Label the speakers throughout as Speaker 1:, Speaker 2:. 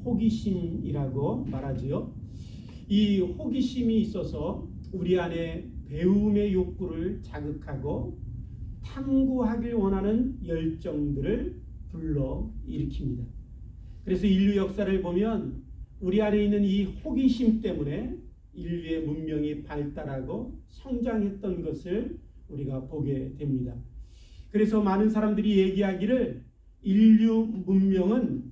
Speaker 1: 호기심이라고 말하지요. 이 호기심이 있어서 우리 안에 배움의 욕구를 자극하고 탐구하길 원하는 열정들을 불러일으킵니다. 그래서 인류 역사를 보면 우리 안에 있는 이 호기심 때문에 인류의 문명이 발달하고 성장했던 것을 우리가 보게 됩니다. 그래서 많은 사람들이 얘기하기를 인류 문명은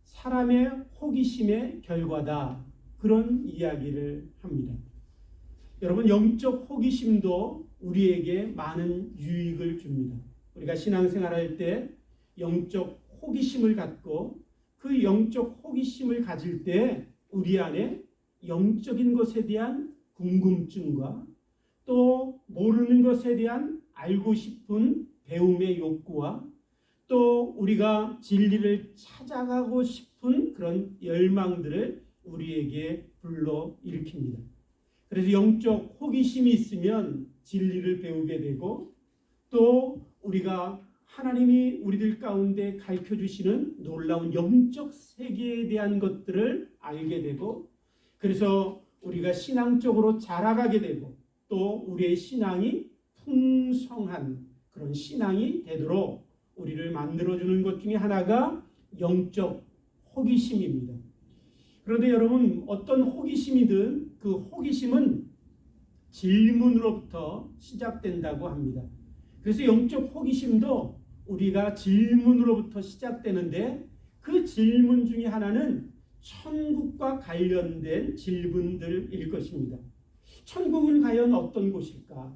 Speaker 1: 사람의 호기심의 결과다, 그런 이야기를 합니다. 여러분, 영적 호기심도 우리에게 많은 유익을 줍니다. 우리가 신앙생활할 때 영적 호기심을 갖고 그 영적 호기심을 가질 때 우리 안에 영적인 것에 대한 궁금증과 또 모르는 것에 대한 알고 싶은 배움의 욕구와 또 우리가 진리를 찾아가고 싶은 그런 열망들을 우리에게 불러일으킵니다. 그래서 영적 호기심이 있으면 진리를 배우게 되고 또 우리가 하나님이 우리들 가운데 가르쳐 주시는 놀라운 영적 세계에 대한 것들을 알게 되고 그래서 우리가 신앙적으로 자라가게 되고 또 우리의 신앙이 풍성한 그런 신앙이 되도록 우리를 만들어주는 것 중에 하나가 영적 호기심입니다. 그런데 여러분, 어떤 호기심이든 그 호기심은 질문으로부터 시작된다고 합니다. 그래서 영적 호기심도 우리가 질문으로부터 시작되는데 그 질문 중에 하나는 천국과 관련된 질문들일 것입니다. 천국은 과연 어떤 곳일까?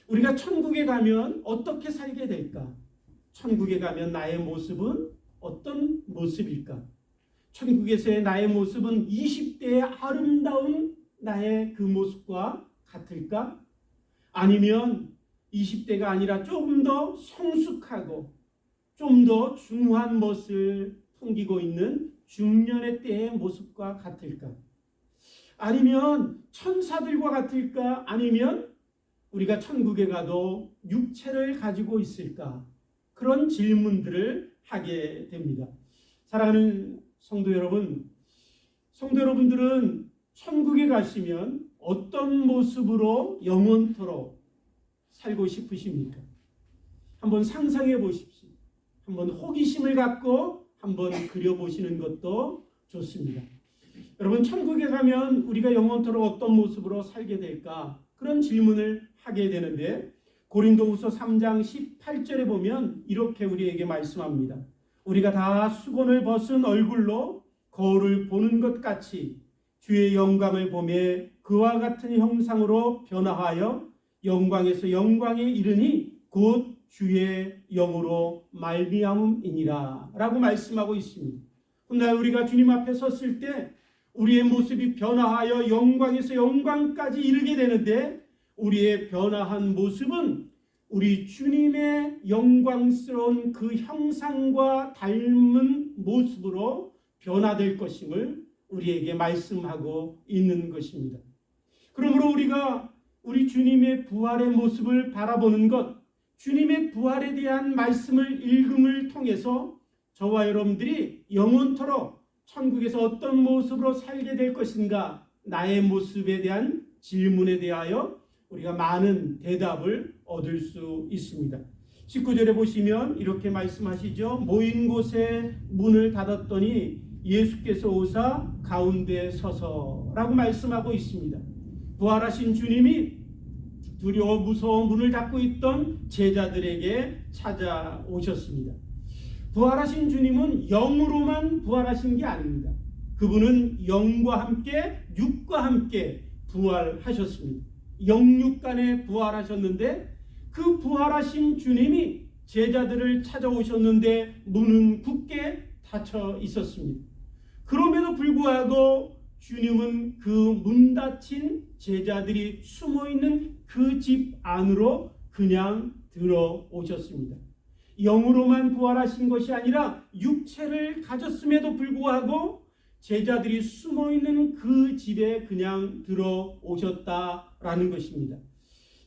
Speaker 1: 우리가 천국에 가면 어떻게 살게 될까? 천국에 가면 나의 모습은 어떤 모습일까? 천국에서의 나의 모습은 20대의 아름다운 나의 그 모습과 같을까? 아니면 20대가 아니라 조금 더 성숙하고 좀 더 중후한 모습을 풍기고 있는 중년의 때의 모습과 같을까? 아니면 천사들과 같을까? 아니면 우리가 천국에 가도 육체를 가지고 있을까? 그런 질문들을 하게 됩니다. 사랑하는 성도 여러분, 성도 여러분들은 천국에 가시면 어떤 모습으로 영원토록 살고 싶으십니까? 한번 상상해 보십시오. 한번 호기심을 갖고 한번 그려보시는 것도 좋습니다. 여러분, 천국에 가면 우리가 영원토록 어떤 모습으로 살게 될까? 그런 질문을 하게 되는데 고린도후서 3장 18절에 보면 이렇게 우리에게 말씀합니다. 우리가 다 수건을 벗은 얼굴로 거울을 보는 것 같이 주의 영광을 보며 그와 같은 형상으로 변화하여 영광에서 영광에 이르니 곧 주의 영으로 말미암음이니라 라고 말씀하고 있습니다. 훗날 우리가 주님 앞에 섰을 때 우리의 모습이 변화하여 영광에서 영광까지 이르게 되는데 우리의 변화한 모습은 우리 주님의 영광스러운 그 형상과 닮은 모습으로 변화될 것임을 우리에게 말씀하고 있는 것입니다. 그러므로 우리가 우리 주님의 부활의 모습을 바라보는 것, 주님의 부활에 대한 말씀을 읽음을 통해서 저와 여러분들이 영원토록 천국에서 어떤 모습으로 살게 될 것인가, 나의 모습에 대한 질문에 대하여 우리가 많은 대답을 얻을 수 있습니다. 19절에 보시면 이렇게 말씀하시죠. 모인 곳에 문을 닫았더니 예수께서 오사 가운데 서서라고 말씀하고 있습니다. 부활하신 주님이 두려워 무서워 문을 닫고 있던 제자들에게 찾아오셨습니다. 부활하신 주님은 영으로만 부활하신 게 아닙니다. 그분은 영과 함께 육과 함께 부활하셨습니다. 영육간에 부활하셨는데 그 부활하신 주님이 제자들을 찾아오셨는데 문은 굳게 닫혀 있었습니다. 그럼에도 불구하고 주님은 그 문 닫힌 제자들이 숨어있는 그 집 안으로 그냥 들어오셨습니다. 영으로만 부활하신 것이 아니라 육체를 가졌음에도 불구하고 제자들이 숨어있는 그 집에 그냥 들어오셨다라는 것입니다.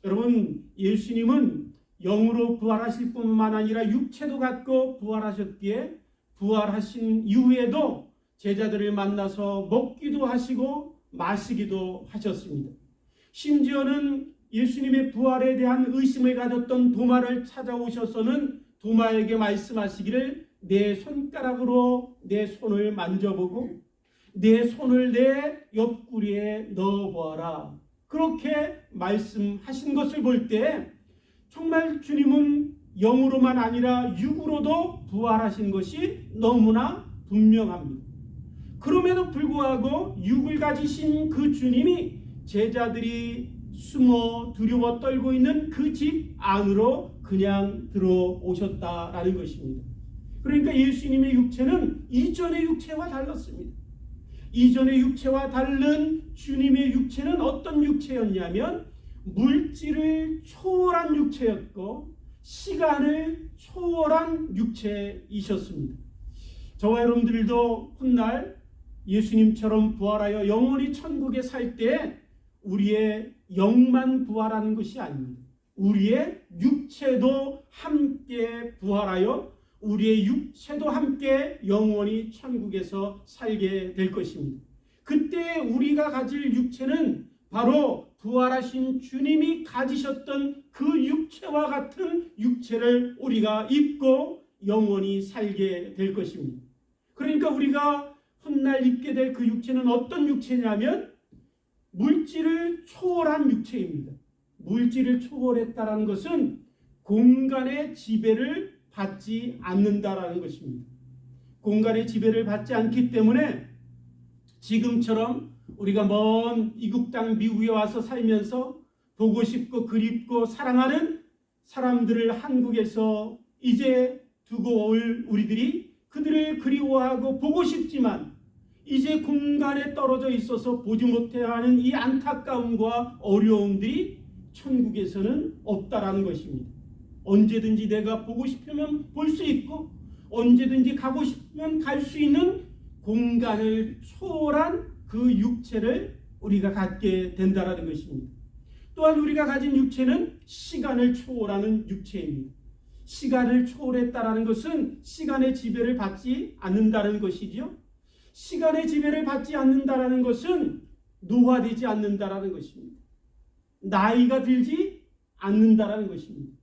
Speaker 1: 여러분, 예수님은 영으로 부활하실 뿐만 아니라 육체도 갖고 부활하셨기에 부활하신 이후에도 제자들을 만나서 먹기도 하시고 마시기도 하셨습니다. 심지어는 예수님의 부활에 대한 의심을 가졌던 도마를 찾아오셔서는 도마에게 말씀하시기를 내 손가락으로 내 손을 만져보고 내 손을 내 옆구리에 넣어보아라. 그렇게 말씀하신 것을 볼 때 정말 주님은 영으로만 아니라 육으로도 부활하신 것이 너무나 분명합니다. 그럼에도 불구하고 육을 가지신 그 주님이 제자들이 숨어 두려워 떨고 있는 그 집 안으로 그냥 들어오셨다라는 것입니다. 그러니까 예수님의 육체는 이전의 육체와 달랐습니다. 이전의 육체와 다른 주님의 육체는 어떤 육체였냐면 물질을 초월한 육체였고 시간을 초월한 육체이셨습니다. 저와 여러분들도 훗날 예수님처럼 부활하여 영원히 천국에 살 때 우리의 영만 부활하는 것이 아닙니다. 우리의 육체도 함께 부활하여 우리의 육체도 함께 영원히 천국에서 살게 될 것입니다. 그때 우리가 가질 육체는 바로 부활하신 주님이 가지셨던 그 육체와 같은 육체를 우리가 입고 영원히 살게 될 것입니다. 그러니까 우리가 훗날 입게 될 그 육체는 어떤 육체냐면 물질을 초월한 육체입니다. 물질을 초월했다는 것은 공간의 지배를 받지 않는다라는 것입니다. 공간의 지배를 받지 않기 때문에 지금처럼 우리가 먼 이국 땅 미국에 와서 살면서 보고 싶고 그립고 사랑하는 사람들을 한국에서 이제 두고 올 우리들이 그들을 그리워하고 보고 싶지만 이제 공간에 떨어져 있어서 보지 못해야 하는 이 안타까움과 어려움들이 천국에서는 없다라는 것입니다. 언제든지 내가 보고 싶으면 볼 수 있고 언제든지 가고 싶으면 갈 수 있는 공간을 초월한 그 육체를 우리가 갖게 된다라는 것입니다. 또한 우리가 가진 육체는 시간을 초월하는 육체입니다. 시간을 초월했다라는 것은 시간의 지배를 받지 않는다는 것이지요. 시간의 지배를 받지 않는다라는 것은 노화되지 않는다라는 것입니다. 나이가 들지 않는다라는 것입니다.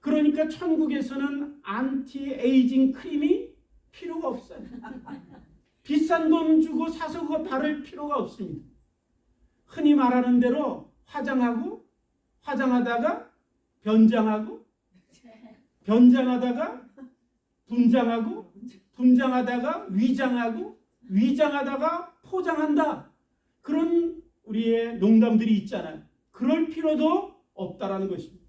Speaker 1: 그러니까 천국에서는 안티에이징 크림이 필요가 없어요. 비싼 돈 주고 사서 그거 바를 필요가 없습니다. 흔히 말하는 대로 화장하고 화장하다가 변장하고 변장하다가 분장하고 분장하다가 위장하고 위장하다가 포장한다. 그런 우리의 농담들이 있잖아요. 그럴 필요도 없다라는 것입니다.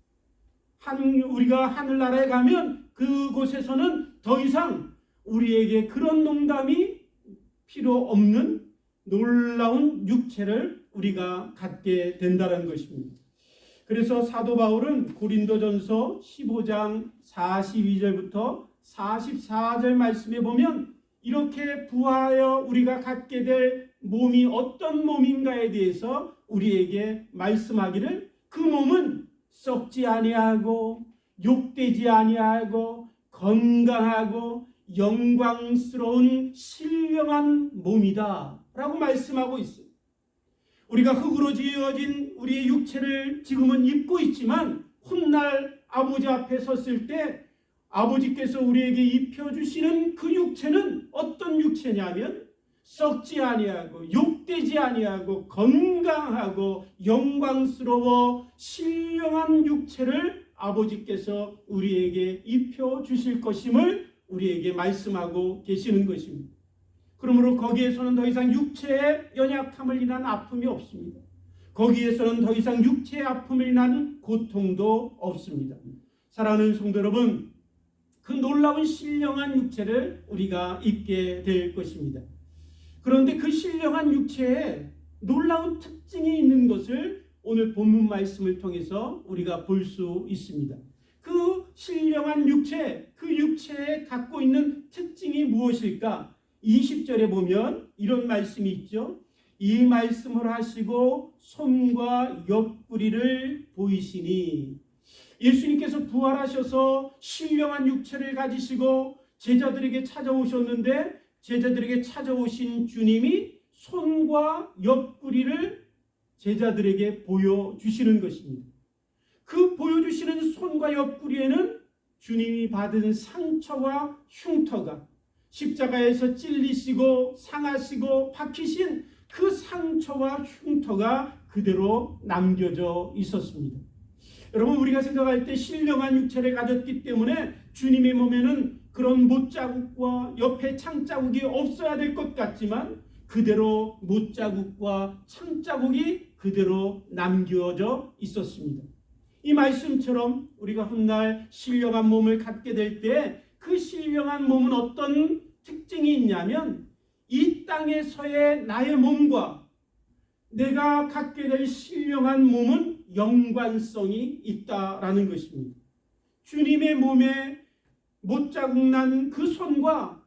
Speaker 1: 우리가 하늘나라에 가면 그곳에서는 더 이상 우리에게 그런 농담이 필요 없는 놀라운 육체를 우리가 갖게 된다는 것입니다. 그래서 사도 바울은 고린도전서 15장 42절부터 44절 말씀에 보면 이렇게 부활하여 우리가 갖게 될 몸이 어떤 몸인가에 대해서 우리에게 말씀하기를 그 몸은 썩지 아니하고 욕되지 아니하고 건강하고 영광스러운 신령한 몸이다 라고 말씀하고 있어요. 우리가 흙으로 지어진 우리의 육체를 지금은 입고 있지만 훗날 아버지 앞에 섰을 때 아버지께서 우리에게 입혀주시는 그 육체는 어떤 육체냐면 썩지 아니하고 욕되지 아니하고 건강하고 영광스러워 신령한 육체를 아버지께서 우리에게 입혀주실 것임을 우리에게 말씀하고 계시는 것입니다. 그러므로 거기에서는 더 이상 육체의 연약함을 인한 아픔이 없습니다. 거기에서는 더 이상 육체의 아픔을 인한 고통도 없습니다. 사랑하는 성도 여러분, 그 놀라운 신령한 육체를 우리가 입게 될 것입니다. 그런데 그 신령한 육체에 놀라운 특징이 있는 것을 오늘 본문 말씀을 통해서 우리가 볼 수 있습니다. 그 신령한 육체, 그 육체에 갖고 있는 특징이 무엇일까? 20절에 보면 이런 말씀이 있죠. 이 말씀을 하시고 손과 옆구리를 보이시니, 예수님께서 부활하셔서 신령한 육체를 가지시고 제자들에게 찾아오셨는데 제자들에게 찾아오신 주님이 손과 옆구리를 제자들에게 보여주시는 것입니다. 그 보여주시는 손과 옆구리에는 주님이 받은 상처와 흉터가, 십자가에서 찔리시고 상하시고 박히신 그 상처와 흉터가 그대로 남겨져 있었습니다. 여러분, 우리가 생각할 때 신령한 육체를 가졌기 때문에 주님의 몸에는 그런 못자국과 옆에 창자국이 없어야 될 것 같지만 그대로 못자국과 창자국이 그대로 남겨져 있었습니다. 이 말씀처럼 우리가 훗날 신령한 몸을 갖게 될 때 그 신령한 몸은 어떤 특징이 있냐면 이 땅에서의 나의 몸과 내가 갖게 될 신령한 몸은 연관성이 있다라는 것입니다. 주님의 몸에 못자국 난 그 손과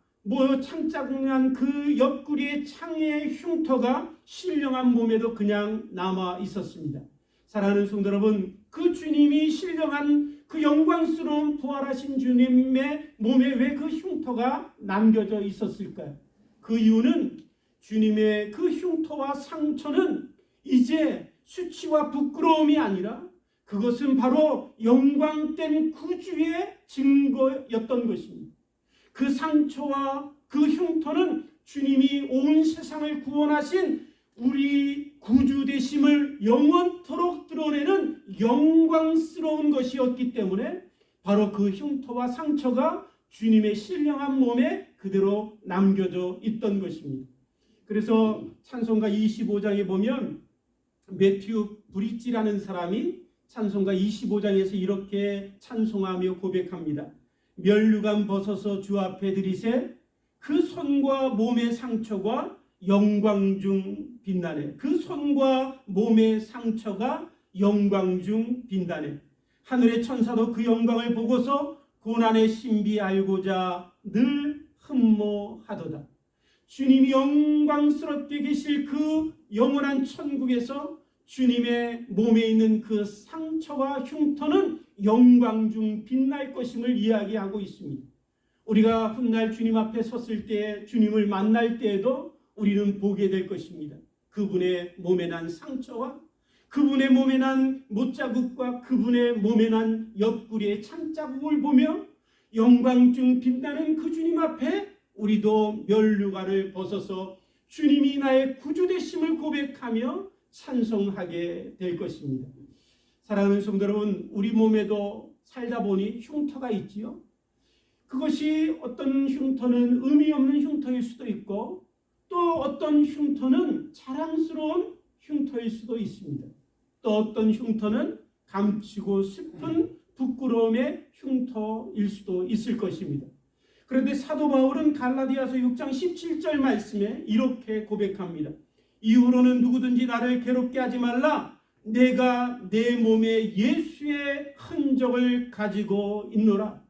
Speaker 1: 창자국 난 그 옆구리의 창의 흉터가 신령한 몸에도 그냥 남아 있었습니다. 사랑하는 성도 여러분, 그 주님이 신령한 그 영광스러운 부활하신 주님의 몸에 왜 그 흉터가 남겨져 있었을까요? 그 이유는 주님의 그 흉터와 상처는 이제 수치와 부끄러움이 아니라 그것은 바로 영광된 구주의 증거였던 것입니다. 그 상처와 그 흉터는 주님이 온 세상을 구원하신 우리 구주 되심을 영원토록 드러내는 영광스러운 것이었기 때문에 바로 그 흉터와 상처가 주님의 신령한 몸에 그대로 남겨져 있던 것입니다. 그래서 찬송가 25장에 보면 매튜 브릿지라는 사람이 찬송가 25장에서 이렇게 찬송하며 고백합니다. 면류관 벗어서 주 앞에 드리세 그 손과 몸의 상처가 영광 중 빛나네. 그 손과 몸의 상처가 영광 중 빛나네. 하늘의 천사도 그 영광을 보고서 고난의 신비 알고자 늘 흠모하도다. 주님이 영광스럽게 계실 그 영원한 천국에서 주님의 몸에 있는 그 상처와 흉터는 영광 중 빛날 것임을 이야기하고 있습니다. 우리가 훗날 주님 앞에 섰을 때 주님을 만날 때에도 우리는 보게 될 것입니다. 그분의 몸에 난 상처와 그분의 몸에 난 못자국과 그분의 몸에 난 옆구리의 창자국을 보며 영광 중 빛나는 그 주님 앞에 우리도 면류관을 벗어서 주님이 나의 구주 되심을 고백하며 찬송하게 될 것입니다. 사랑하는 성도 여러분, 우리 몸에도 살다 보니 흉터가 있지요. 그것이 어떤 흉터는 의미 없는 흉터일 수도 있고 또 어떤 흉터는 자랑스러운 흉터일 수도 있습니다. 또 어떤 흉터는 감추고 싶은 부끄러움의 흉터일 수도 있을 것입니다. 그런데 사도 바울은 갈라디아서 6장 17절 말씀에 이렇게 고백합니다. 이후로는 누구든지 나를 괴롭게 하지 말라. 내가 내 몸에 예수의 흔적을 가지고 있노라.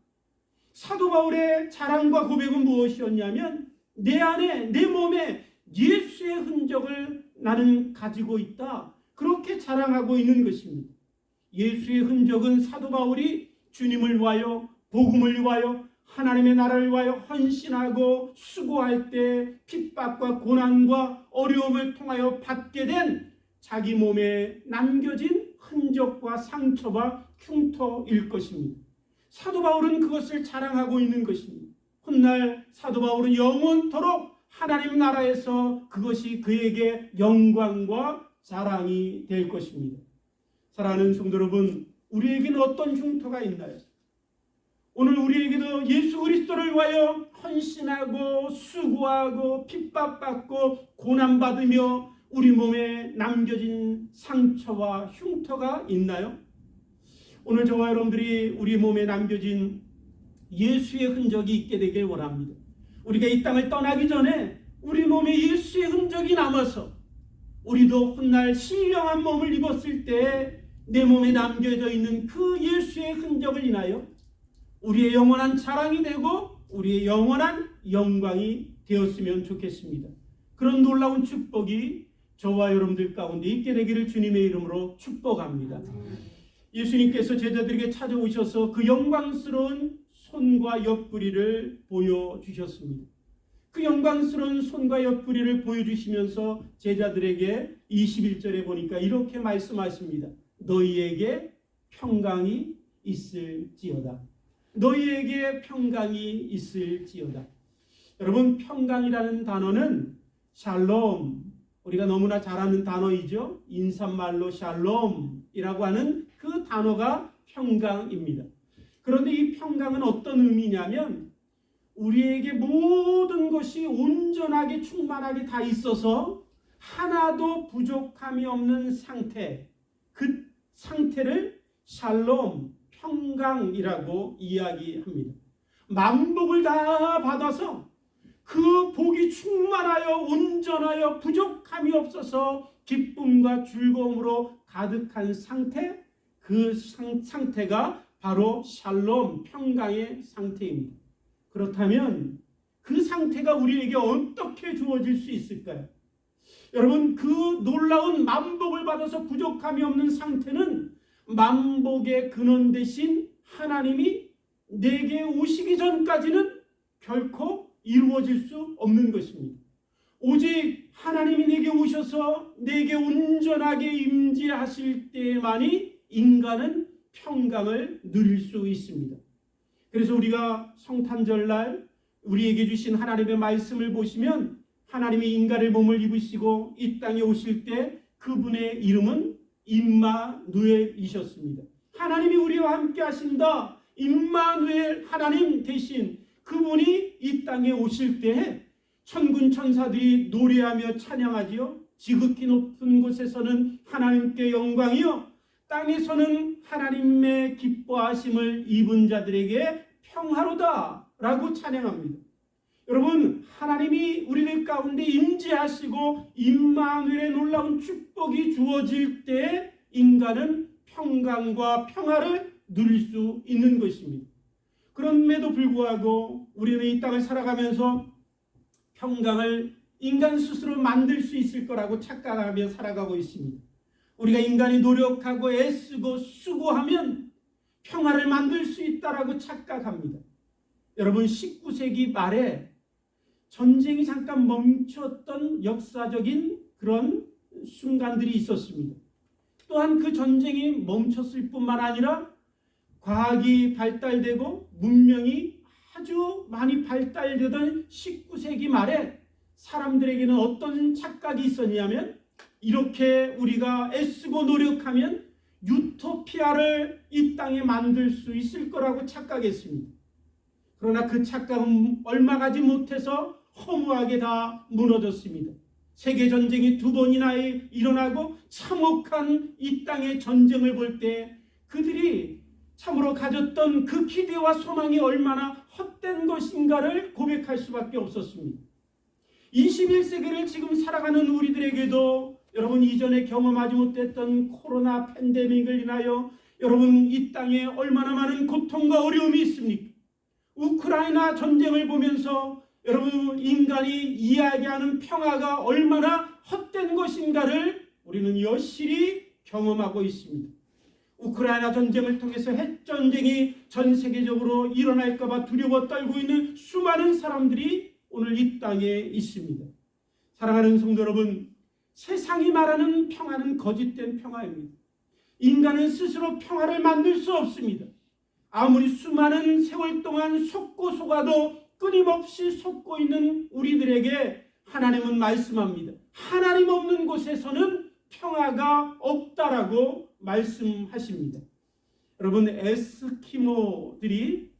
Speaker 1: 사도 바울의 자랑과 고백은 무엇이었냐면 내 안에 내 몸에 예수의 흔적을 나는 가지고 있다. 그렇게 자랑하고 있는 것입니다. 예수의 흔적은 사도 바울이 주님을 위하여 복음을 위하여 하나님의 나라를 위하여 헌신하고 수고할 때 핍박과 고난과 어려움을 통하여 받게 된 자기 몸에 남겨진 흔적과 상처와 흉터일 것입니다. 사도 바울은 그것을 자랑하고 있는 것입니다. 훗날 사도 바울은 영원토록 하나님 나라에서 그것이 그에게 영광과 자랑이 될 것입니다. 사랑하는 성도 여러분, 우리에게는 어떤 흉터가 있나요? 오늘 우리에게도 예수 그리스도를 위하여 헌신하고 수고하고 핍박받고 고난받으며 우리 몸에 남겨진 상처와 흉터가 있나요? 오늘 저와 여러분들이 우리 몸에 남겨진 예수의 흔적이 있게 되길 원합니다. 우리가 이 땅을 떠나기 전에 우리 몸에 예수의 흔적이 남아서 우리도 훗날 신령한 몸을 입었을 때 내 몸에 남겨져 있는 그 예수의 흔적을 인하여 우리의 영원한 자랑이 되고 우리의 영원한 영광이 되었으면 좋겠습니다. 그런 놀라운 축복이 저와 여러분들 가운데 있게 되기를 주님의 이름으로 축복합니다. 예수님께서 제자들에게 찾아오셔서 그 영광스러운 손과 옆구리를 보여주셨습니다. 그 영광스러운 손과 옆구리를 보여주시면서 제자들에게 21절에 보니까 이렇게 말씀하십니다. 너희에게 평강이 있을지어다. 너희에게 평강이 있을지어다. 여러분, 평강이라는 단어는 샬롬, 우리가 너무나 잘 아는 단어이죠. 인사말로 샬롬이라고 하는 그 단어가 평강입니다. 그런데 이 평강은 어떤 의미냐면 우리에게 모든 것이 온전하게 충만하게 다 있어서 하나도 부족함이 없는 상태, 그 상태를 샬롬, 평강이라고 이야기합니다. 만복을 다 받아서 그 복이 충만하여 온전하여 부족함이 없어서 기쁨과 즐거움으로 가득한 상태, 그 상태가 바로 샬롬, 평강의 상태입니다. 그렇다면 그 상태가 우리에게 어떻게 주어질 수 있을까요? 여러분, 그 놀라운 만복을 받아서 부족함이 없는 상태는 만복의 근원 되신 하나님이 내게 오시기 전까지는 결코 이루어질 수 없는 것입니다. 오직 하나님이 내게 오셔서 내게 온전하게 임재하실 때만이 인간은 평강을 누릴 수 있습니다. 그래서 우리가 성탄절날 우리에게 주신 하나님의 말씀을 보시면 하나님이 인간의 몸을 입으시고 이 땅에 오실 때 그분의 이름은 임마누엘이셨습니다. 하나님이 우리와 함께 하신다. 임마누엘 하나님 대신 그분이 이 땅에 오실 때에 천군 천사들이 노래하며 찬양하지요. 지극히 높은 곳에서는 하나님께 영광이요, 땅에서는 하나님의 기뻐하심을 입은 자들에게 평화로다 라고 찬양합니다. 여러분, 하나님이 우리들 가운데 임재하시고 임마누엘의 놀라운 축복이 주어질 때 인간은 평강과 평화를 누릴 수 있는 것입니다. 그럼에도 불구하고 우리는 이 땅을 살아가면서 평강을 인간 스스로 만들 수 있을 거라고 착각하며 살아가고 있습니다. 우리가 인간이 노력하고 애쓰고 수고하면 평화를 만들 수 있다라고 착각합니다. 여러분, 19세기 말에 전쟁이 잠깐 멈췄던 역사적인 그런 순간들이 있었습니다. 또한 그 전쟁이 멈췄을 뿐만 아니라 과학이 발달되고 문명이 아주 많이 발달되던 19세기 말에 사람들에게는 어떤 착각이 있었냐면 이렇게 우리가 애쓰고 노력하면 유토피아를 이 땅에 만들 수 있을 거라고 착각했습니다. 그러나 그 착각은 얼마 가지 못해서 허무하게 다 무너졌습니다. 세계전쟁이 2번이나 일어나고 참혹한 이 땅의 전쟁을 볼 때 그들이 참으로 가졌던 그 기대와 소망이 얼마나 헛된 것인가를 고백할 수밖에 없었습니다. 21세기를 지금 살아가는 우리들에게도 여러분, 이전에 경험하지 못했던 코로나 팬데믹을 인하여 여러분, 이 땅에 얼마나 많은 고통과 어려움이 있습니까? 우크라이나 전쟁을 보면서 여러분, 인간이 이야기하는 평화가 얼마나 헛된 것인가를 우리는 여실히 경험하고 있습니다. 우크라이나 전쟁을 통해서 핵전쟁이 전 세계적으로 일어날까 봐 두려워 떨고 있는 수많은 사람들이 오늘 이 땅에 있습니다. 사랑하는 성도 여러분, 세상이 말하는 평화는 거짓된 평화입니다. 인간은 스스로 평화를 만들 수 없습니다. 아무리 수많은 세월 동안 속고 속아도 끊임없이 속고 있는 우리들에게 하나님은 말씀합니다. 하나님 없는 곳에서는 평화가 없다라고 말씀하십니다. 여러분, 에스키모들이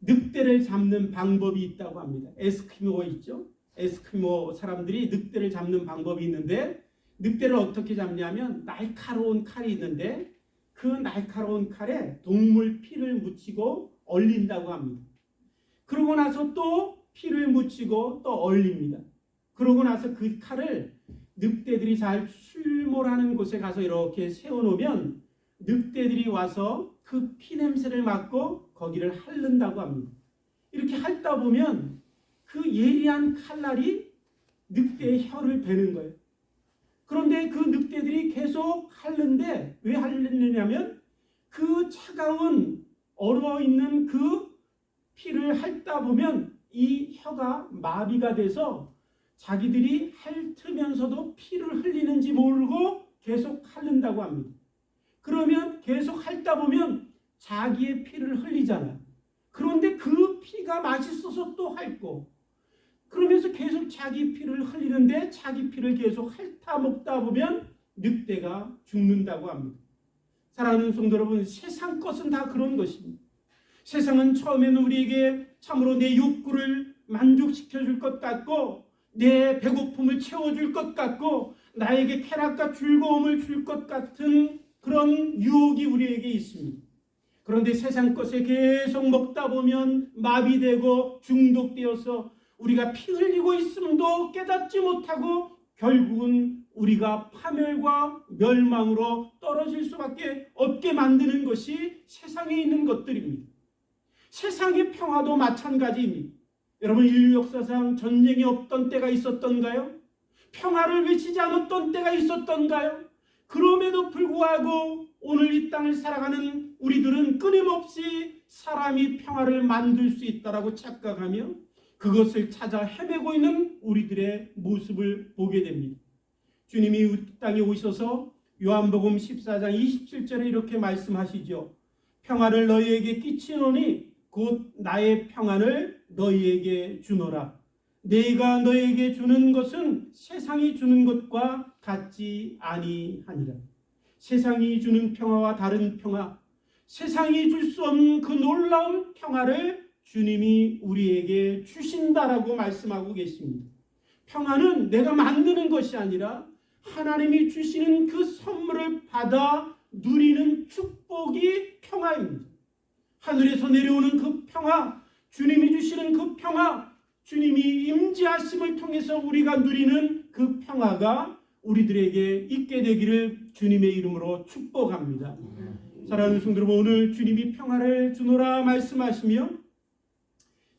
Speaker 1: 늑대를 잡는 방법이 있다고 합니다. 에스키모 있죠? 에스키모 사람들이 늑대를 잡는 방법이 있는데 늑대를 어떻게 잡냐면 날카로운 칼이 있는데 그 날카로운 칼에 동물 피를 묻히고 얼린다고 합니다. 그러고 나서 또 피를 묻히고 또 얼립니다. 그러고 나서 그 칼을 늑대들이 잘 출몰하는 곳에 가서 이렇게 세워놓으면 늑대들이 와서 그 피냄새를 맡고 거기를 핥는다고 합니다. 이렇게 핥다 보면 그 예리한 칼날이 늑대의 혀를 베는 거예요. 그런데 그 늑대들이 계속 핥는데 왜 핥느냐면 그 차가운 얼어있는 그 피를 핥다 보면 이 혀가 마비가 돼서 자기들이 핥으면서도 피를 흘리는지 모르고 계속 핥는다고 합니다. 그러면 계속 핥다 보면 자기의 피를 흘리잖아요. 그런데 그 피가 맛있어서 또 핥고, 그러면서 계속 자기 피를 흘리는데 자기 피를 계속 핥아 먹다 보면 늑대가 죽는다고 합니다. 사랑하는 성도 여러분, 세상 것은 다 그런 것입니다. 세상은 처음에는 우리에게 참으로 내 욕구를 만족시켜 줄 것 같고, 내 배고픔을 채워줄 것 같고, 나에게 쾌락과 즐거움을 줄 것 같은 그런 유혹이 우리에게 있습니다. 그런데 세상 것에 계속 먹다 보면 마비되고 중독되어서 우리가 피 흘리고 있음도 깨닫지 못하고 결국은 우리가 파멸과 멸망으로 떨어질 수밖에 없게 만드는 것이 세상에 있는 것들입니다. 세상의 평화도 마찬가지입니다. 여러분, 인류 역사상 전쟁이 없던 때가 있었던가요? 평화를 외치지 않았던 때가 있었던가요? 그럼에도 불구하고 오늘 이 땅을 살아가는 우리들은 끊임없이 사람이 평화를 만들 수 있다라고 착각하며 그것을 찾아 헤매고 있는 우리들의 모습을 보게 됩니다. 주님이 이 땅에 오셔서 요한복음 14장 27절에 이렇게 말씀하시죠. 평화를 너희에게 끼치노니 곧 나의 평안을 너희에게 주노라. 내가 너희에게 주는 것은 세상이 주는 것과 같지 아니하니라. 세상이 주는 평화와 다른 평화, 세상이 줄 수 없는 그 놀라운 평화를 주님이 우리에게 주신다라고 말씀하고 계십니다. 평화는 내가 만드는 것이 아니라 하나님이 주시는 그 선물을 받아 누리는 축복이 평화입니다. 하늘에서 내려오는 그 평화, 주님이 주시는 그 평화, 주님이 임재하심을 통해서 우리가 누리는 그 평화가 우리들에게 있게 되기를 주님의 이름으로 축복합니다. 사랑하는 성도 여러분, 오늘 주님이 평화를 주노라 말씀하시며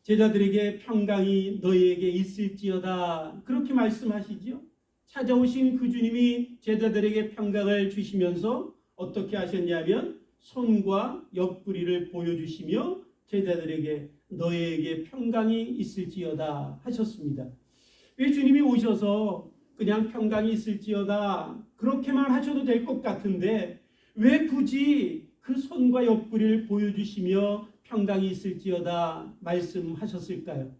Speaker 1: 제자들에게 평강이 너희에게 있을지어다 그렇게 말씀하시죠. 찾아오신 그 주님이 제자들에게 평강을 주시면서 어떻게 하셨냐면 손과 옆구리를 보여주시며 제자들에게 너희에게 평강이 있을지어다 하셨습니다. 왜 주님이 오셔서 그냥 평강이 있을지어다 그렇게만 하셔도 될 것 같은데 왜 굳이 그 손과 옆구리를 보여주시며 평강이 있을지어다 말씀하셨을까요?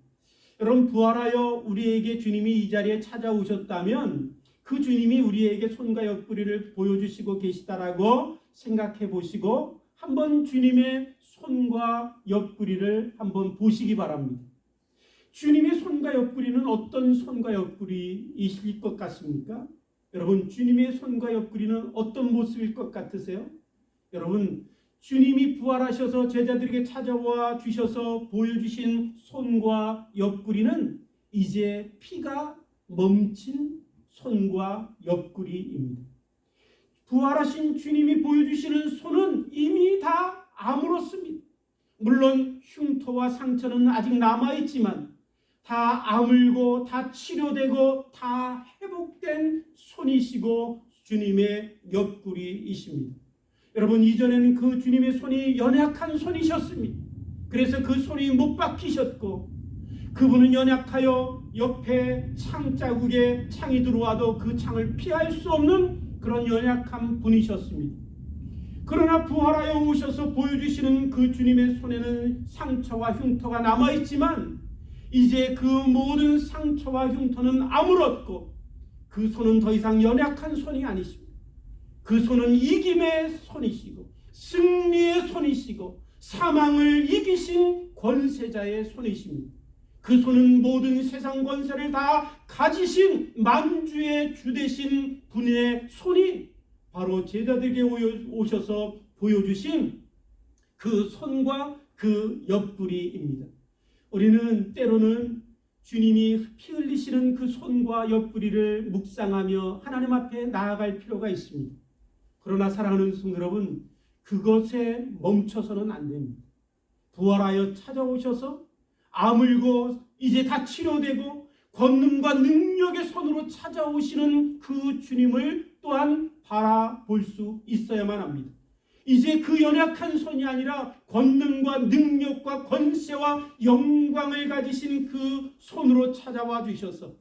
Speaker 1: 여러분, 부활하여 우리에게 주님이 이 자리에 찾아오셨다면 그 주님이 우리에게 손과 옆구리를 보여주시고 계시다라고 생각해 보시고 한번 주님의 손과 옆구리를 한번 보시기 바랍니다. 주님의 손과 옆구리는 어떤 손과 옆구리이실 것 같습니까? 여러분, 주님의 손과 옆구리는 어떤 모습일 것 같으세요? 여러분, 주님이 부활하셔서 제자들에게 찾아와 주셔서 보여주신 손과 옆구리는 이제 피가 멈춘 손과 옆구리입니다. 부활하신 주님이 보여주시는 손은 이미 다 아물었습니다. 물론 흉터와 상처는 아직 남아있지만 다 아물고 다 치료되고 다 회복된 손이시고 주님의 옆구리이십니다. 여러분, 이전에는 그 주님의 손이 연약한 손이셨습니다. 그래서 그 손이 못 박히셨고 그분은 연약하여 옆에 창 자국에 창이 들어와도 그 창을 피할 수 없는 그런 연약한 분이셨습니다. 그러나 부활하여 오셔서 보여주시는 그 주님의 손에는 상처와 흉터가 남아있지만 이제 그 모든 상처와 흉터는 아물었고 그 손은 더 이상 연약한 손이 아니십니다. 그 손은 이김의 손이시고 승리의 손이시고 사망을 이기신 권세자의 손이십니다. 그 손은 모든 세상 권세를 다 가지신 만주의 주 되신 분의 손이 바로 제자들에게 오셔서 보여주신 그 손과 그 옆구리입니다. 우리는 때로는 주님이 피 흘리시는 그 손과 옆구리를 묵상하며 하나님 앞에 나아갈 필요가 있습니다. 그러나 사랑하는 성도 여러분, 그것에 멈춰서는 안 됩니다. 부활하여 찾아오셔서 아물고 이제 다 치료되고 권능과 능력의 손으로 찾아오시는 그 주님을 또한 바라볼 수 있어야만 합니다. 이제 그 연약한 손이 아니라 권능과 능력과 권세와 영광을 가지신 그 손으로 찾아와 주셔서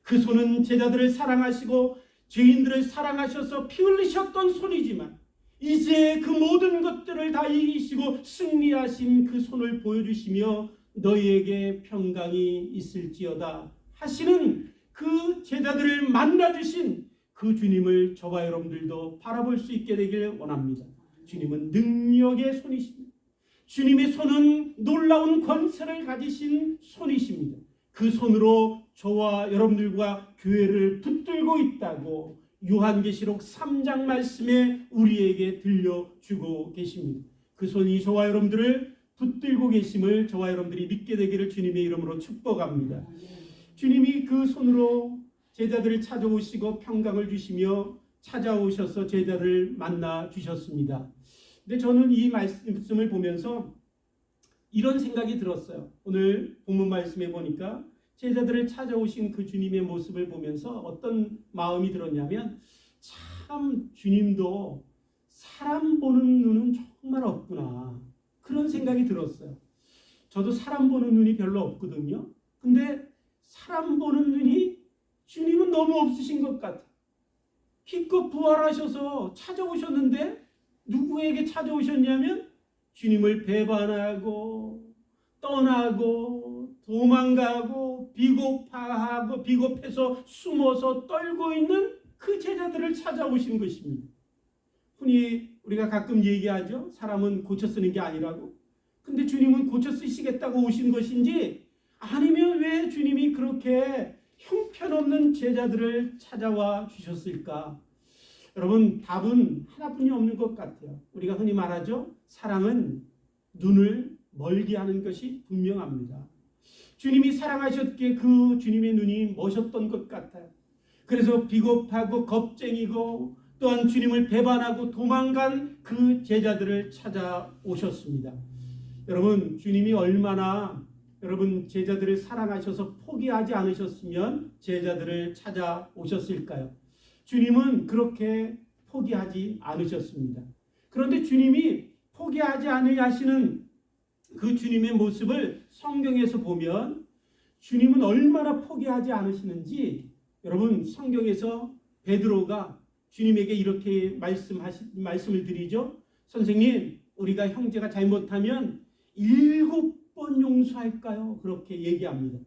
Speaker 1: 그 손은 제자들을 사랑하시고 죄인들을 사랑하셔서 피 흘리셨던 손이지만 이제 그 모든 것들을 다 이기시고 승리하신 그 손을 보여주시며 너희에게 평강이 있을지어다 하시는 그 제자들을 만나주신 그 주님을 저와 여러분들도 바라볼 수 있게 되길 원합니다. 주님은 능력의 손이십니다. 주님의 손은 놀라운 권세를 가지신 손이십니다. 그 손으로 저와 여러분들과 교회를 붙들고 있다고 요한계시록 3장 말씀에 우리에게 들려주고 계십니다. 그 손이 저와 여러분들을 붙들고 계심을 저와 여러분들이 믿게 되기를 주님의 이름으로 축복합니다. 주님이 그 손으로 제자들을 찾아오시고 평강을 주시며 찾아오셔서 제자를 만나 주셨습니다. 근데 저는 이 말씀을 보면서 이런 생각이 들었어요. 오늘 본문 말씀에 보니까 제자들을 찾아오신 그 주님의 모습을 보면서 어떤 마음이 들었냐면 참 주님도 사람 보는 눈은 정말 없구나 그런 생각이 들었어요. 저도 사람 보는 눈이 별로 없거든요. 근데 사람 보는 눈이 주님은 너무 없으신 것 같아요. 기껏 부활하셔서 찾아오셨는데 누구에게 찾아오셨냐면 주님을 배반하고 떠나고 도망가고 비겁해서 숨어서 떨고 있는 그 제자들을 찾아오신 것입니다. 흔히 우리가 가끔 얘기하죠. 사람은 고쳐 쓰는 게 아니라고. 근데 주님은 고쳐 쓰시겠다고 오신 것인지 아니면 왜 주님이 그렇게 형편없는 제자들을 찾아와 주셨을까? 여러분 답은 하나뿐이 없는 것 같아요. 우리가 흔히 말하죠. 사랑은 눈을 멀게 하는 것이 분명합니다. 주님이 사랑하셨기에 그 주님의 눈이 머셨던 것 같아요. 그래서 비겁하고 겁쟁이고 또한 주님을 배반하고 도망간 그 제자들을 찾아오셨습니다. 여러분 주님이 얼마나 여러분 제자들을 사랑하셔서 포기하지 않으셨으면 제자들을 찾아오셨을까요? 주님은 그렇게 포기하지 않으셨습니다. 그런데 주님이 포기하지 않으시는 그 주님의 모습을 성경에서 보면 주님은 얼마나 포기하지 않으시는지 여러분 성경에서 베드로가 주님에게 이렇게 말씀을 드리죠. 선생님 우리가 형제가 잘못하면 7번 용서할까요? 그렇게 얘기합니다.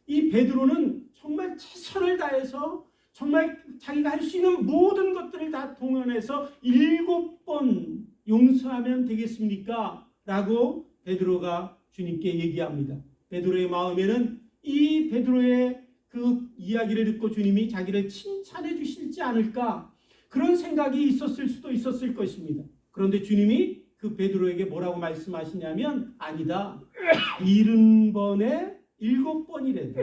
Speaker 1: 이 베드로는 정말 최선을 다해서 정말 자기가 할 수 있는 모든 것들을 다 동원해서 7번 용서하면 되겠습니까? 라고 베드로가 주님께 얘기합니다. 베드로의 마음에는 이 베드로의 그 이야기를 듣고 주님이 자기를 칭찬해 주실지 않을까 그런 생각이 있었을 수도 있었을 것입니다. 그런데 주님이 그 베드로에게 뭐라고 말씀하시냐면 아니다. 70번에 7번이래도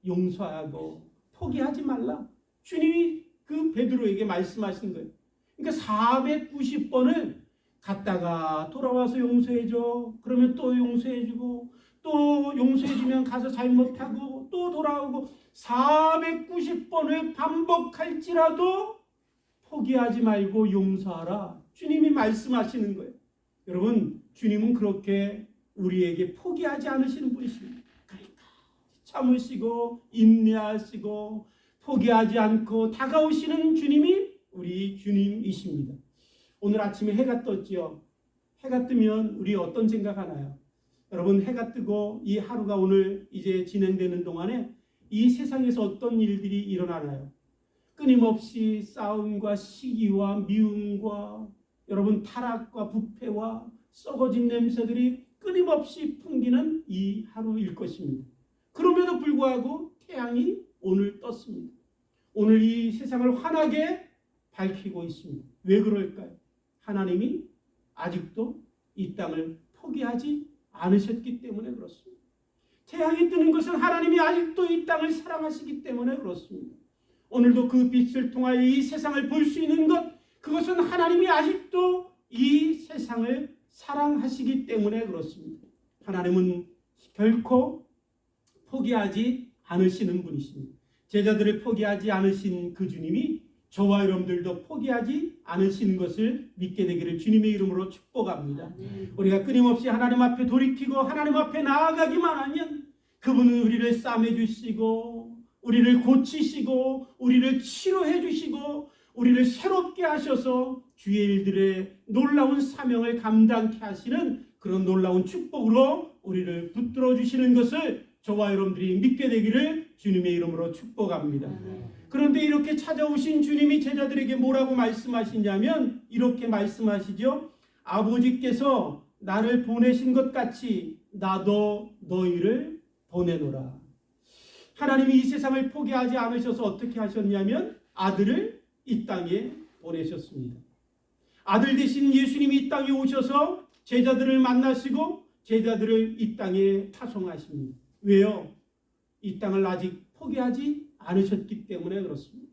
Speaker 1: 용서하고 포기하지 말라. 주님이 그 베드로에게 말씀하신 거예요. 그러니까 490번을 갔다가 돌아와서 용서해줘. 그러면 또 용서해주고 또 용서해주면 가서 잘못하고 또 돌아오고 490번을 반복할지라도 포기하지 말고 용서하라. 주님이 말씀하시는 거예요. 여러분 주님은 그렇게 우리에게 포기하지 않으시는 분이십니다. 그러니까 참으시고 인내하시고 포기하지 않고 다가오시는 주님이 우리 주님이십니다. 오늘 아침에 해가 떴지요. 해가 뜨면 우리 어떤 생각하나요? 여러분 해가 뜨고 이 하루가 오늘 이제 진행되는 동안에 이 세상에서 어떤 일들이 일어나나요? 끊임없이 싸움과 시기와 미움과 여러분 타락과 부패와 썩어진 냄새들이 끊임없이 풍기는 이 하루일 것입니다. 그럼에도 불구하고 태양이 오늘 떴습니다. 오늘 이 세상을 환하게 밝히고 있습니다. 왜 그럴까요? 하나님이 아직도 이 땅을 포기하지 않으셨기 때문에 그렇습니다. 태양이 뜨는 것은 하나님이 아직도 이 땅을 사랑하시기 때문에 그렇습니다. 오늘도 그 빛을 통하여 이 세상을 볼 수 있는 것, 그것은 하나님이 아직도 이 세상을 사랑하시기 때문에 그렇습니다. 하나님은 결코 포기하지 않으시는 분이십니다. 제자들을 포기하지 않으신 그 주님이 저와 여러분들도 포기하지 않으시는 것을 믿게 되기를 주님의 이름으로 축복합니다. 우리가 끊임없이 하나님 앞에 돌이키고 하나님 앞에 나아가기만 하면 그분은 우리를 싸매주시고 우리를 고치시고 우리를 치료해 주시고 우리를 새롭게 하셔서 주의 일들의 놀라운 사명을 감당케 하시는 그런 놀라운 축복으로 우리를 붙들어 주시는 것을 저와 여러분들이 믿게 되기를 주님의 이름으로 축복합니다. 그런데 이렇게 찾아오신 주님이 제자들에게 뭐라고 말씀하시냐면 이렇게 말씀하시죠. 아버지께서 나를 보내신 것 같이 나도 너희를 보내노라. 하나님이 이 세상을 포기하지 않으셔서 어떻게 하셨냐면 아들을 이 땅에 보내셨습니다. 아들 대신 예수님이 이 땅에 오셔서 제자들을 만나시고 제자들을 이 땅에 파송하십니다. 왜요? 이 땅을 아직 포기하지 않으셨기 때문에 그렇습니다.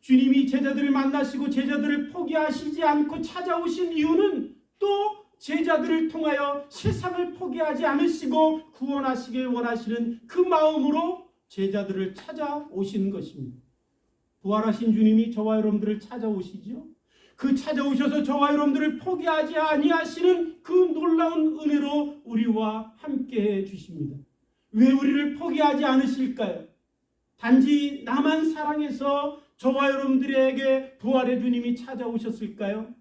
Speaker 1: 주님이 제자들을 만나시고 제자들을 포기하시지 않고 찾아오신 이유는 또 제자들을 통하여 세상을 포기하지 않으시고 구원하시길 원하시는 그 마음으로 제자들을 찾아오시는 것입니다. 부활하신 주님이 저와 여러분들을 찾아오시죠. 그 찾아오셔서 저와 여러분들을 포기하지 아니하시는 그 놀라운 은혜로 우리와 함께해 주십니다. 왜 우리를 포기하지 않으실까요? 단지 나만 사랑해서 저와 여러분들에게 부활의 주님이 찾아오셨을까요?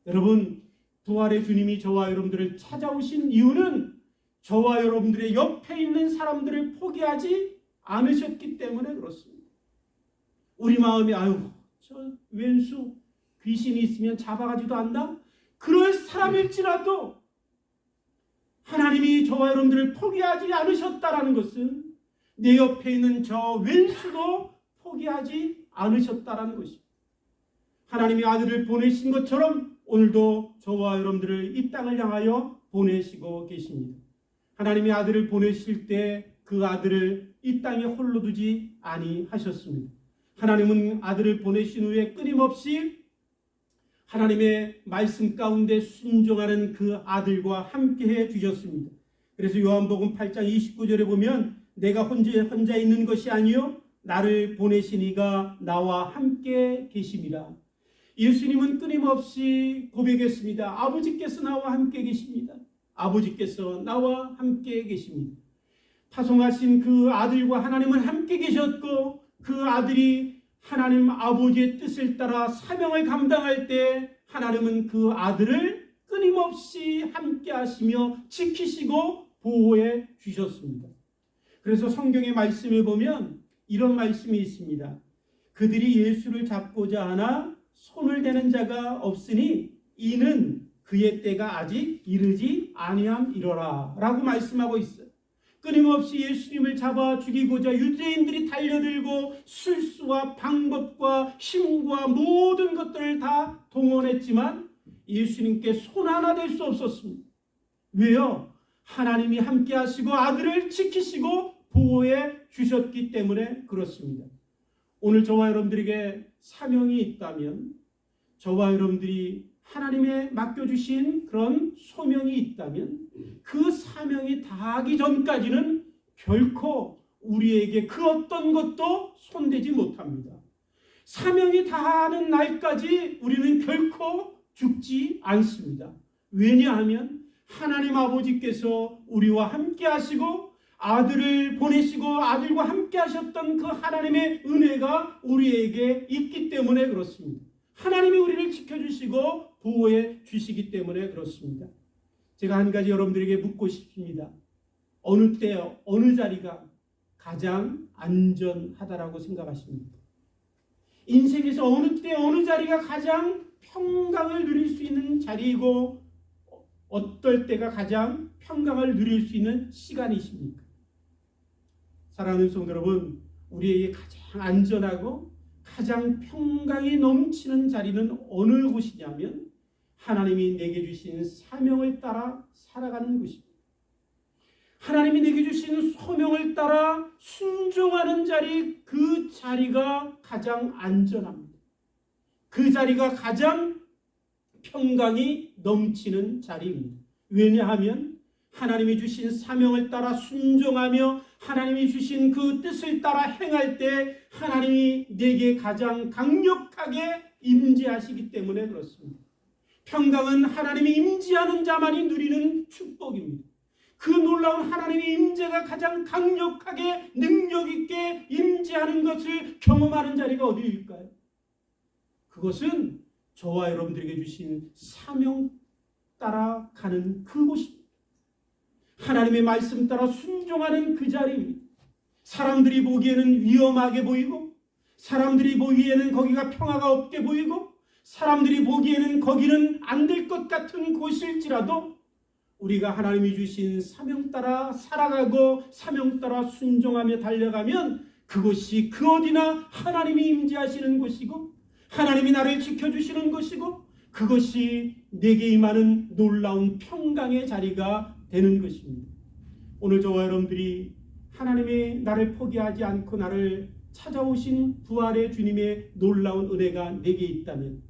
Speaker 1: 여러분, 부활의 주님이 저와 여러분들을 찾아오신 이유는 저와 여러분들의 옆에 있는 사람들을 포기하지 않으셨기 때문에 그렇습니다. 우리 마음이 아유 저 왼수 귀신이 있으면 잡아가지도 않나? 그럴 사람일지라도 하나님이 저와 여러분들을 포기하지 않으셨다라는 것은 내 옆에 있는 저 왼수도 포기하지 않으셨다라는 것입니다. 하나님이 아들을 보내신 것처럼 오늘도 저와 여러분들을 이 땅을 향하여 보내시고 계십니다. 하나님이 아들을 보내실 때 그 아들을 이 땅에 홀로 두지 아니하셨습니다. 하나님은 아들을 보내신 후에 끊임없이 하나님의 말씀 가운데 순종하는 그 아들과 함께해 주셨습니다. 그래서 요한복음 8장 29절에 보면 내가 혼자 있는 것이 아니요 나를 보내신 이가 나와 함께 계심이라. 예수님은 끊임없이 고백했습니다. 아버지께서 나와 함께 계십니다. 아버지께서 나와 함께 계십니다. 파송하신 그 아들과 하나님은 함께 계셨고 그 아들이 하나님 아버지의 뜻을 따라 사명을 감당할 때 하나님은 그 아들을 끊임없이 함께 하시며 지키시고 보호해 주셨습니다. 그래서 성경의 말씀에 보면 이런 말씀이 있습니다. 그들이 예수를 잡고자 하나 손을 대는 자가 없으니 이는 그의 때가 아직 이르지 아니함이로라 라고 말씀하고 있어요. 끊임없이 예수님을 잡아 죽이고자 유대인들이 달려들고 술수와 방법과 힘과 모든 것들을 다 동원했지만 예수님께 손 하나 댈 수 없었습니다. 왜요? 하나님이 함께 하시고 아들을 지키시고 보호해 주셨기 때문에 그렇습니다. 오늘 저와 여러분들에게 사명이 있다면 저와 여러분들이 하나님의 맡겨주신 그런 소명이 있다면 그 사명이 다하기 전까지는 결코 우리에게 그 어떤 것도 손대지 못합니다. 사명이 다하는 날까지 우리는 결코 죽지 않습니다. 왜냐하면 하나님 아버지께서 우리와 함께 하시고 아들을 보내시고 아들과 함께 하셨던 그 하나님의 은혜가 우리에게 있기 때문에 그렇습니다. 하나님이 우리를 지켜주시고 보호해 주시기 때문에 그렇습니다. 제가 한 가지 여러분들에게 묻고 싶습니다. 어느 때 어느 자리가 가장 안전하다라고 생각하십니까? 인생에서 어느 때 어느 자리가 가장 평강을 누릴 수 있는 자리이고 어떨 때가 가장 평강을 누릴 수 있는 시간이십니까? 사랑하는 성도 여러분, 우리에게 가장 안전하고 가장 평강이 넘치는 자리는 어느 곳이냐면 하나님이 내게 주신 사명을 따라 살아가는 곳입니다. 하나님이 내게 주신 소명을 따라 순종하는 자리, 그 자리가 가장 안전합니다. 그 자리가 가장 평강이 넘치는 자리입니다. 왜냐하면 하나님이 주신 사명을 따라 순종하며 하나님이 주신 그 뜻을 따라 행할 때 하나님이 내게 가장 강력하게 임재하시기 때문에 그렇습니다. 평강은 하나님이 임재하는 자만이 누리는 축복입니다. 그 놀라운 하나님의 임재가 가장 강력하게 능력 있게 임재하는 것을 경험하는 자리가 어디일까요? 그것은 저와 여러분들에게 주신 사명 따라 가는 그곳입니다. 하나님의 말씀 따라 순종하는 그 자리입니다. 사람들이 보기에는 위험하게 보이고, 사람들이 보기에는 거기가 평화가 없게 보이고, 사람들이 보기에는 거기는 안 될 것 같은 곳일지라도 우리가 하나님이 주신 사명 따라 살아가고 사명 따라 순종하며 달려가면 그곳이 그 어디나 하나님이 임재하시는 곳이고, 하나님이 나를 지켜주시는 곳이고, 그것이 내게 임하는 놀라운 평강의 자리가 되는 것입니다. 오늘 저와 여러분들이 하나님의 나를 포기하지 않고 나를 찾아오신 부활의 주님의 놀라운 은혜가 내게 있다면,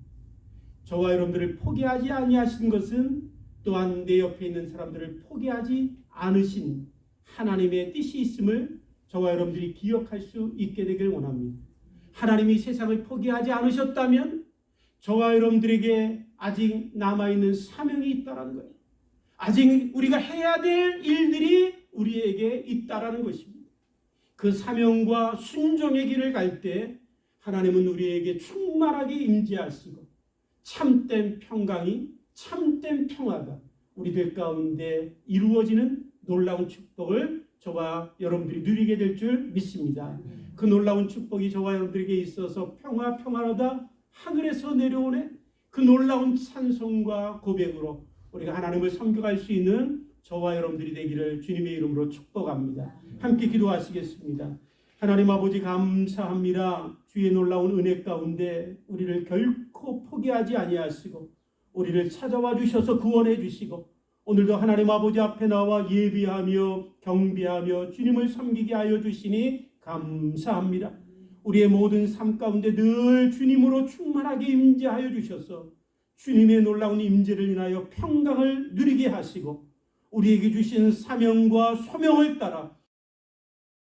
Speaker 1: 저와 여러분들을 포기하지 아니하신 것은 또한 내 옆에 있는 사람들을 포기하지 않으신 하나님의 뜻이 있음을 저와 여러분들이 기억할 수 있게 되길 원합니다. 하나님이 세상을 포기하지 않으셨다면 저와 여러분들에게 아직 남아있는 사명이 있다는 거예요. 아직 우리가 해야 될 일들이 우리에게 있다라는 것입니다. 그 사명과 순종의 길을 갈 때 하나님은 우리에게 충만하게 임재하시고 참된 평강이, 참된 평화가 우리들 가운데 이루어지는 놀라운 축복을 저와 여러분들이 누리게 될 줄 믿습니다. 그 놀라운 축복이 저와 여러분들에게 있어서 평화로다 하늘에서 내려오네, 그 놀라운 찬송과 고백으로 우리가 하나님을 섬겨갈 수 있는 저와 여러분들이 되기를 주님의 이름으로 축복합니다. 함께 기도하시겠습니다. 하나님 아버지 감사합니다. 주의 놀라운 은혜 가운데 우리를 결코 포기하지 아니하시고 우리를 찾아와 주셔서 구원해 주시고, 오늘도 하나님 아버지 앞에 나와 예비하며 경배하며 주님을 섬기게 하여 주시니 감사합니다. 우리의 모든 삶 가운데 늘 주님으로 충만하게 임재하여 주셔서 주님의 놀라운 임재를 인하여 평강을 누리게 하시고 우리에게 주신 사명과 소명을 따라